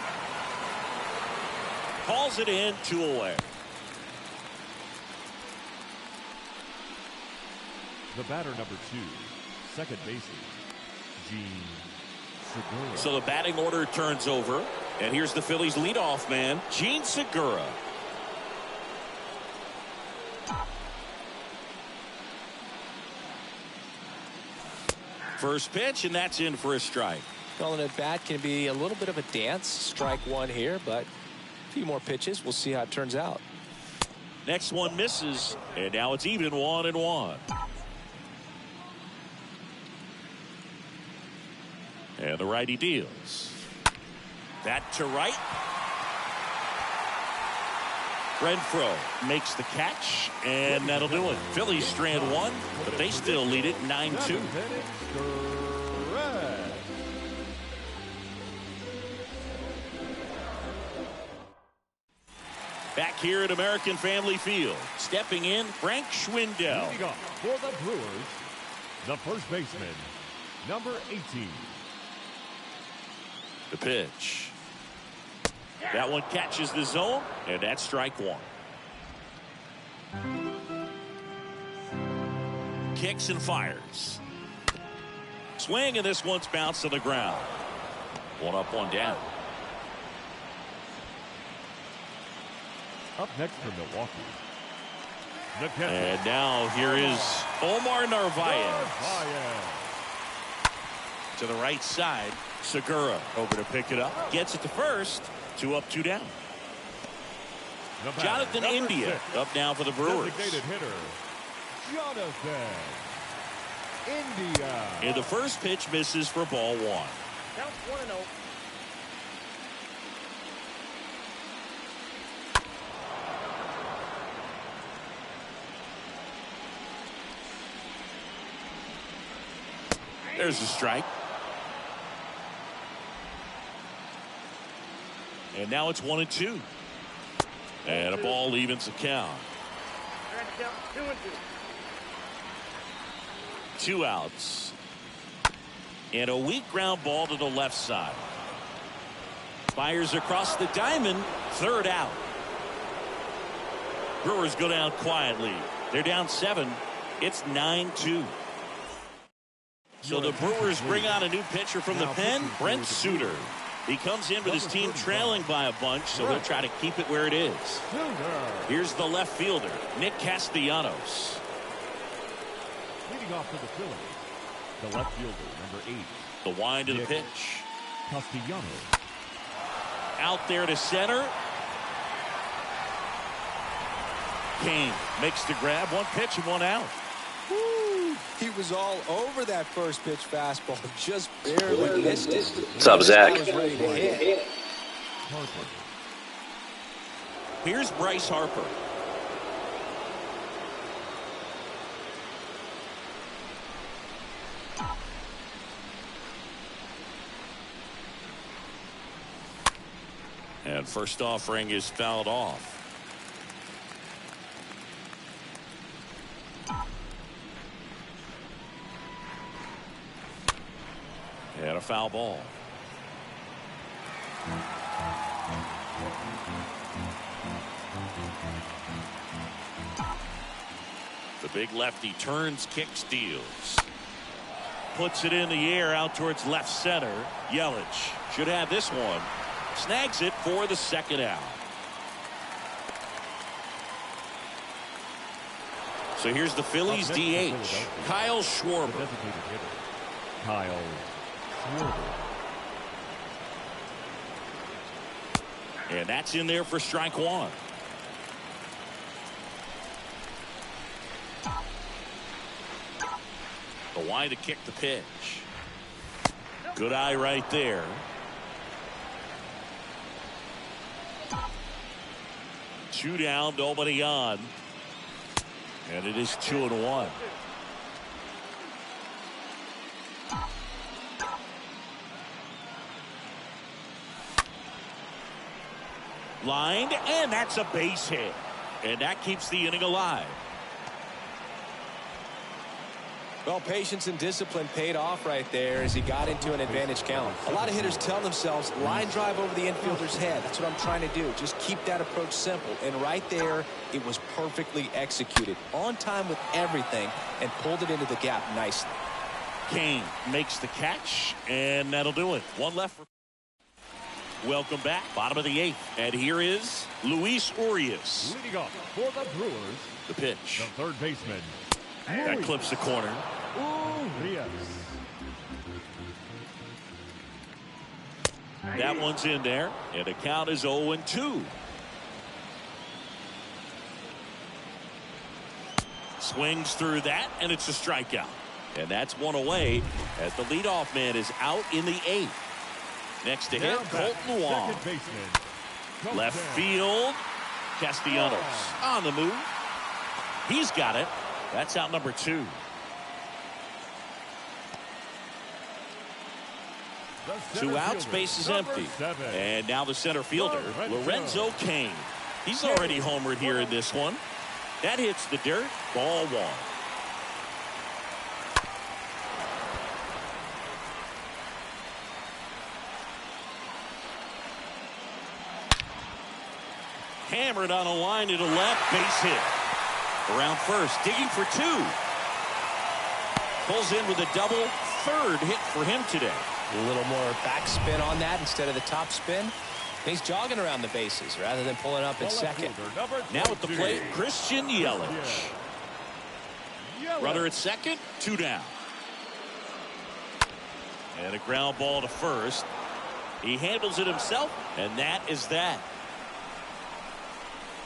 S1: Calls it in, 2 away.
S3: The batter, number 2, second baseman, Gene Segura.
S1: So the batting order turns over. And here's the Phillies leadoff man, Gene Segura. First pitch, and that's in for a strike.
S2: Calling it bat can be a little bit of a dance. Strike one here, but a few more pitches. We'll see how it turns out.
S1: Next one misses, and now it's even 1-1. And the righty deals. That to right. Renfroe makes the catch, and that'll do it. Phillies strand one, but they still lead it 9-2. Back here at American Family Field, stepping in, Frank Schwindel.
S3: Leading off for the Brewers, the first baseman, number 18.
S1: The pitch. That one catches the zone, and that's strike one. Kicks and fires. Swing, and this one's bounced to the ground. One up, one down.
S3: Up next from Milwaukee, the catcher.
S1: And now here is Omar Narvaez. To the right side. Segura over to pick it up. Gets it to first. 2 up, 2 down. Jonathan India up now for the Brewers.
S3: Designated hitter, Jonathan India.
S1: And the first pitch misses for ball 1.
S5: Count 1-0.
S1: There's a strike. And now it's 1-2. And a ball evens the count.
S5: Trying to count 2-2.
S1: 2 outs. And a weak ground ball to the left side. Fires across the diamond. 3rd out. Brewers go down quietly. They're down 7. It's 9-2. So the Brewers bring on a new pitcher from the pen, Brent Suter. He comes in with his team trailing by a bunch, so they'll try to keep it where it is. Here's the left fielder, Nick Castellanos.
S3: Leading off for the Phillies, the left fielder, number 8.
S1: The wind of the pitch.
S3: Castellanos.
S1: Out there to center. Kane makes the grab. 1 pitch and 1 out.
S2: Woo! He was all over that first pitch fastball. Just barely missed it.
S4: What's up, Zach?
S3: Harper.
S1: Here's Bryce Harper. And first offering is fouled off. And a foul ball. The big lefty turns, kicks, deals. Puts it in the air out towards left center. Yelich should have this one. Snags it for the 2nd out. So here's the Phillies DH, Kyle Schwarber.
S3: Kyle Schwarber.
S1: And that's in there for strike 1. The wind to kick the pitch. Good eye right there. Two down, nobody on. And it is 2-1. Lined, and that's a base hit. And that keeps the inning alive.
S2: Well, patience and discipline paid off right there as he got into an advantage count. A lot of hitters tell themselves, line drive over the infielder's head. That's what I'm trying to do. Just keep that approach simple. And right there, it was perfectly executed. On time with everything and pulled it into the gap nicely.
S1: Kane makes the catch, and that'll do it. One left. Welcome back. Bottom of the 8th. And here is Luis Urias.
S3: Leading off for the Brewers,
S1: The pitch.
S3: the third baseman.
S1: That clips the corner.
S3: Urias.
S1: That one's in there, and the count is 0-2. Swings through that, and it's a strikeout. And that's one away as the leadoff man is out in the 8th. Next to hit, Colton Wong.
S3: Second baseman.
S1: Left field, Castellanos on the move. He's got it. That's out number 2. Two outs, base is empty. And now the center fielder, Lorenzo Cain. He's already homered here in this one. That hits the dirt. Ball 1. Hammered on a line to the left, base hit. Around first, digging for 2. Pulls in with a double. Third hit for him today.
S2: A little more backspin on that instead of the top spin. He's jogging around the bases rather than pulling up at second.
S1: Now at the plate, Christian Yelich. Runner at second, 2 down. And a ground ball to first. He handles it himself, and that is that.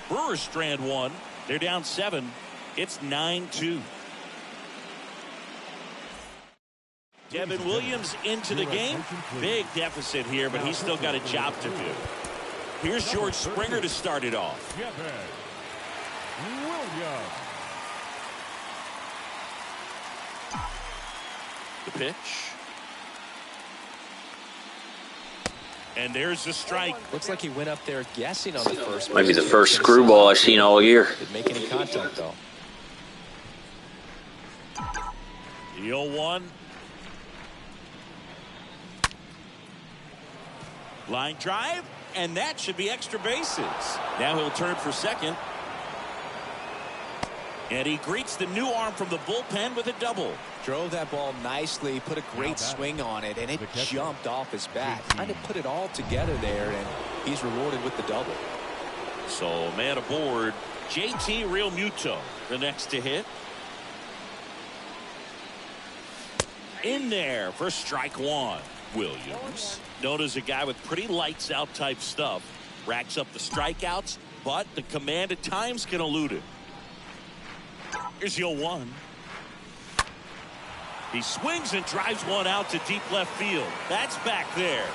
S1: Brewers strand 1. They're down 7. It's 9-2. Devin Williams into the game. Big deficit here, but he's still got a job to do. Here's George Springer to start it off.
S3: Williams.
S1: The pitch. And there's the strike.
S2: Looks like he went up there guessing on the first.
S4: Might be the first screwball I've seen all year.
S2: Didn't make any contact, though.
S1: The 0-1. Line drive, and that should be extra bases. Now he'll turn for second. And he greets the new arm from the bullpen with a double.
S2: Drove that ball nicely, put a great swing on it, and it jumped off his bat. Trying to put it all together there, and he's rewarded with the double.
S1: So man aboard, JT Realmuto, the next to hit. In there for strike 1. Williams, known as a guy with pretty lights out type stuff, racks up the strikeouts, but the command at times can elude him. Here's the 0-1. He swings and drives one out to deep left field. That's back there.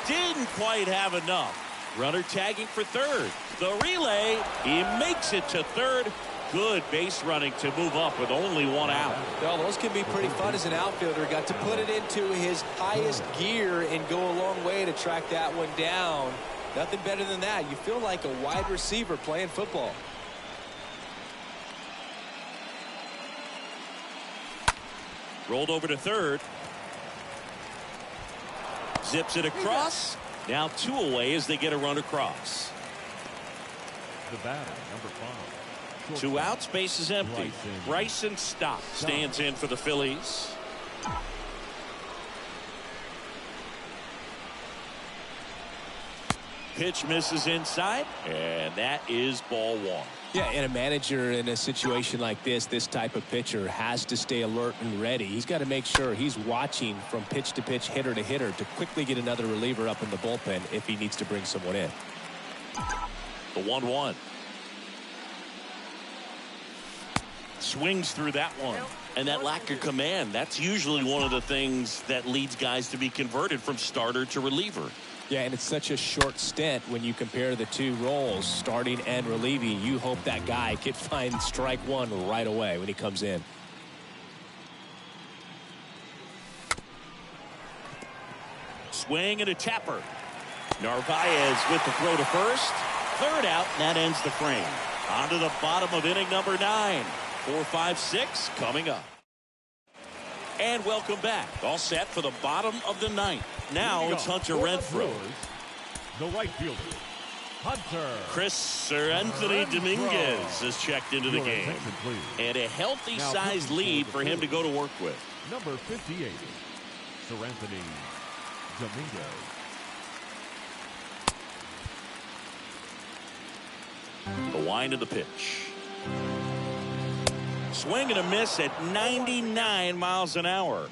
S1: Didn't quite have enough. Runner tagging for third. The relay, he makes it to third. Good base running to move up with only 1 out.
S2: Well, those can be pretty fun as an outfielder. Got to put it into his highest gear and go a long way to track that one down. Nothing better than that. You feel like a wide receiver playing football.
S1: Rolled over to third. Zips it across. Now 2 away as they get a run across.
S3: The batter, number 5.
S1: 2 outs, base is empty. Bryson Stott stands in for the Phillies. Pitch misses inside, and that is ball 1.
S2: Yeah, and a manager in a situation like this type of pitcher has to stay alert and ready. He's got to make sure he's watching from pitch to pitch, hitter to hitter, to quickly get another reliever up in the bullpen if he needs to bring someone in.
S1: The 1-1. Swings through that one. And that lack of command, that's usually one of the things that leads guys to be converted from starter to reliever.
S2: Yeah, and it's such a short stint when you compare the 2 roles, starting and relieving. You hope that guy can find strike 1 right away when he comes in. Swing and a tapper.
S1: Narvaez with the throw to first. Third out, and that ends the frame. On to the bottom of inning number 9. 4, 5, 6 coming up. And welcome back. All set for the bottom of the 9th. Now it's Hunter Renfroe.
S3: The right fielder, Hunter.
S1: Chris Anthony Dominguez is checked into the game. And a healthy sized lead for him to go to work with.
S3: Number 58, Sir Anthony Dominguez.
S1: The wind of the pitch. Swing and a miss at 99 miles an hour.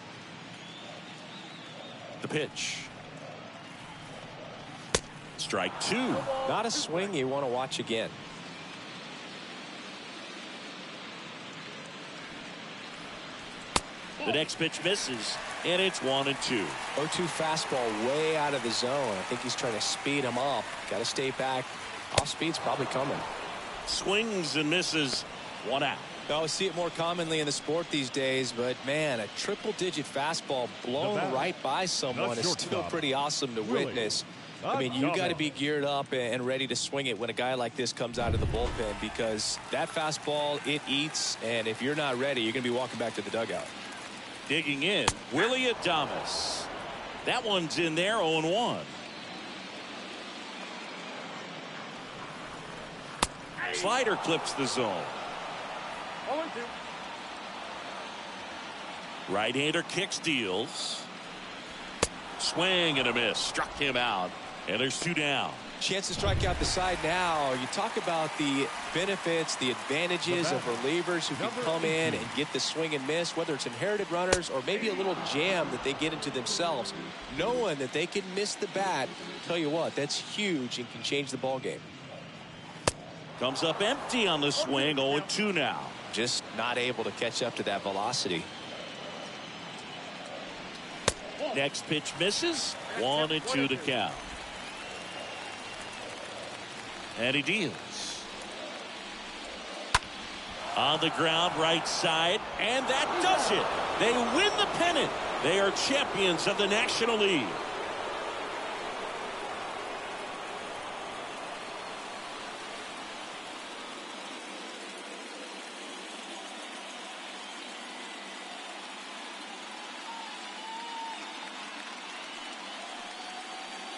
S1: The pitch. Strike 2.
S2: Not a swing you want to watch again.
S1: The next pitch misses, and it's 1 and 2.
S2: 0-2 fastball way out of the zone. I think he's trying to speed him up. Got to stay back. Off speed's probably coming.
S1: Swings and misses. 1 out.
S2: I see it more commonly in the sport these days, but man, a triple-digit fastball blown right by someone is still pretty awesome to witness. I mean, you got to be geared up and ready to swing it when a guy like this comes out of the bullpen, because that fastball, it eats, and if you're not ready, you're going to be walking back to the dugout.
S1: Digging in, Willie Adames. That one's in there, 0-1. Slider clips the zone.
S5: 0-2.
S1: Right-hander kicks, deals. Swing and a miss. Struck him out. And there's 2 down.
S2: Chance to strike out the side now. You talk about the benefits, the advantages of relievers who can come in and get the swing and miss, whether it's inherited runners or maybe a little jam that they get into themselves. Knowing that they can miss the bat, tell you what, that's huge and can change the ball game.
S1: Comes up empty on the swing. 0-2 now.
S2: Just not able to catch up to that velocity.
S1: Next pitch misses. 1-2 to count. And he deals. On the ground, right side, and that does it. They win the pennant. They are champions of the National League.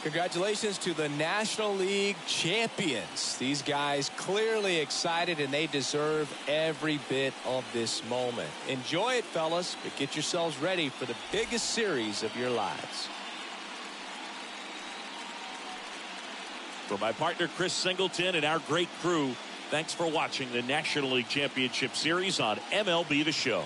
S2: Congratulations to the National League champions. These guys clearly excited, and they deserve every bit of this moment. Enjoy it, fellas, but get yourselves ready for the biggest series of your lives.
S1: For my partner Chris Singleton and our great crew, thanks for watching the National League Championship Series on MLB The Show.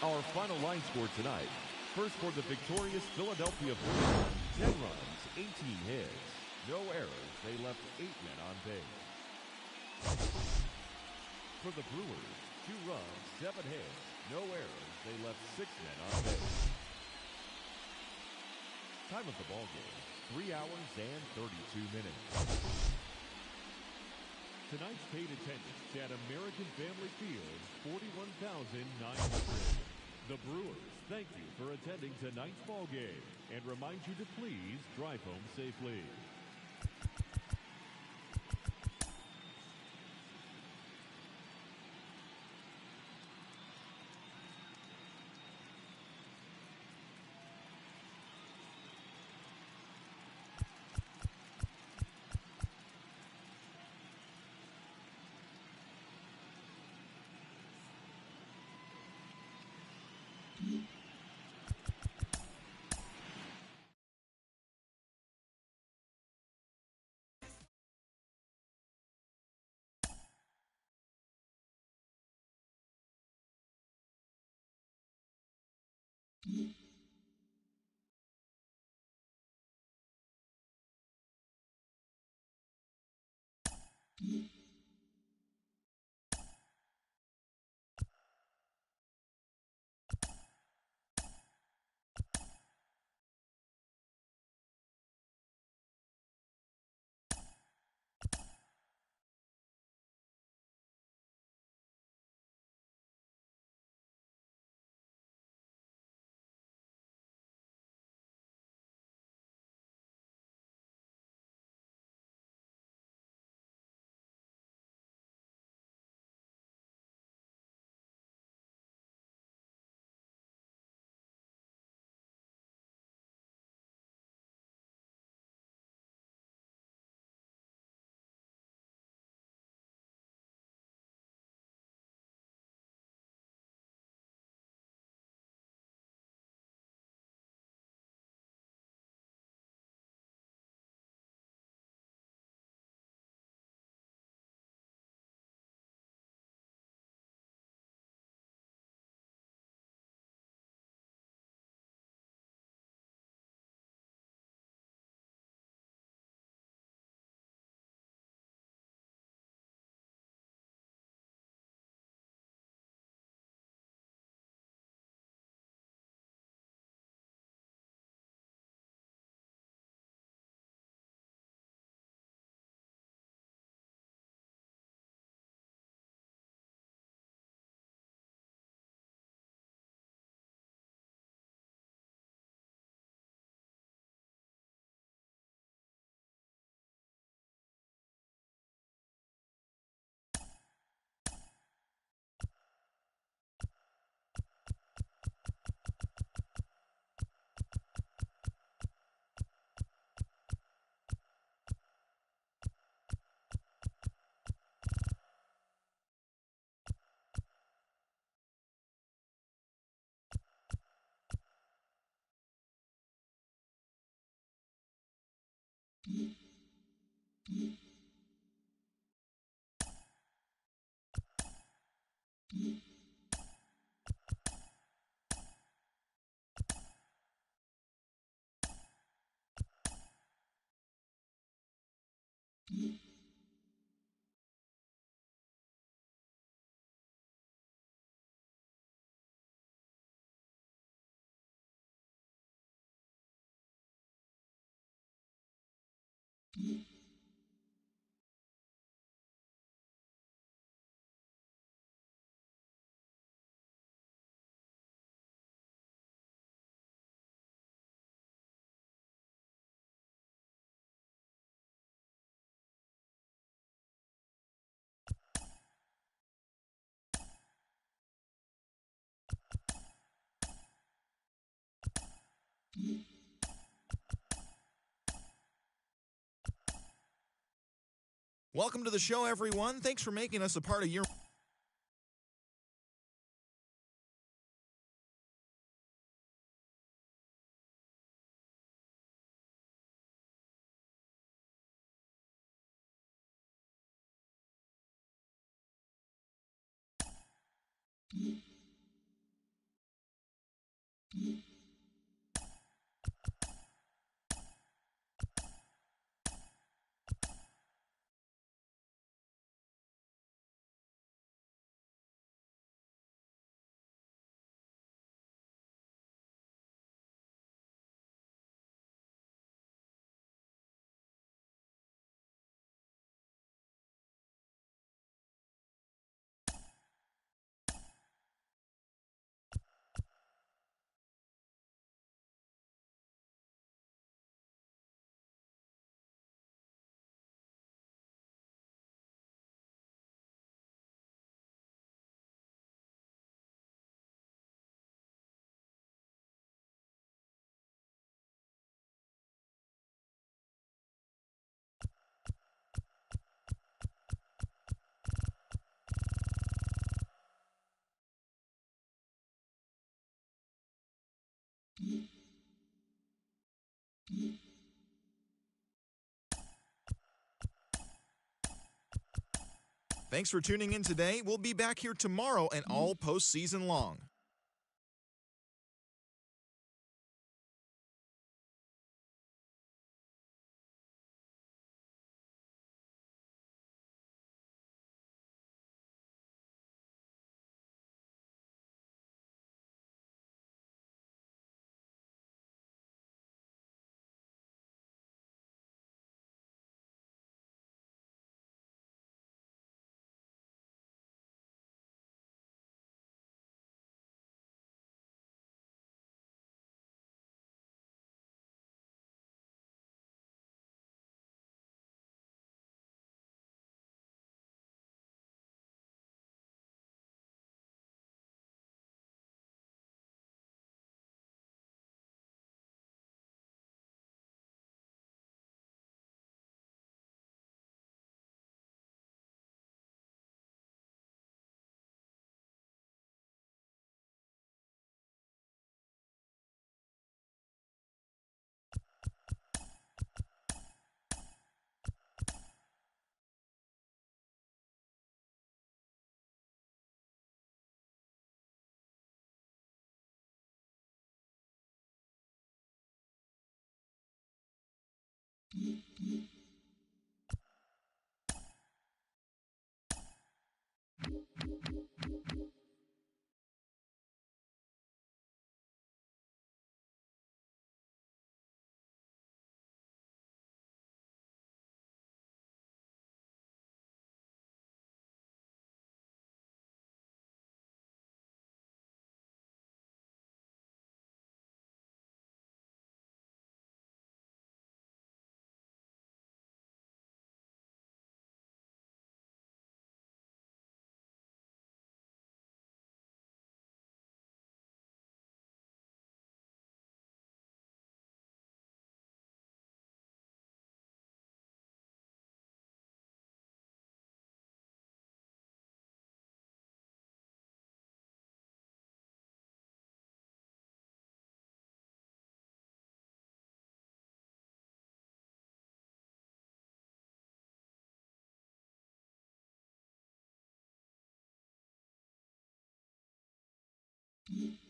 S3: Our final line score tonight. First for the victorious Philadelphia Brewers, 10 runs, 18 hits. No errors. They left 8 men on base. For the Brewers, 2 runs, 7 hits. No errors. They left 6 men on base. Time of the ball game, 3 hours and 32 minutes. Tonight's paid attendance at American Family Field, 41,900. The Brewers thank you for attending tonight's ball game and remind you to please drive home safely.
S6: Welcome to the show, everyone. Thanks for making us a part of your... Thanks for tuning in today. We'll be back here tomorrow and all postseason long.
S7: 2.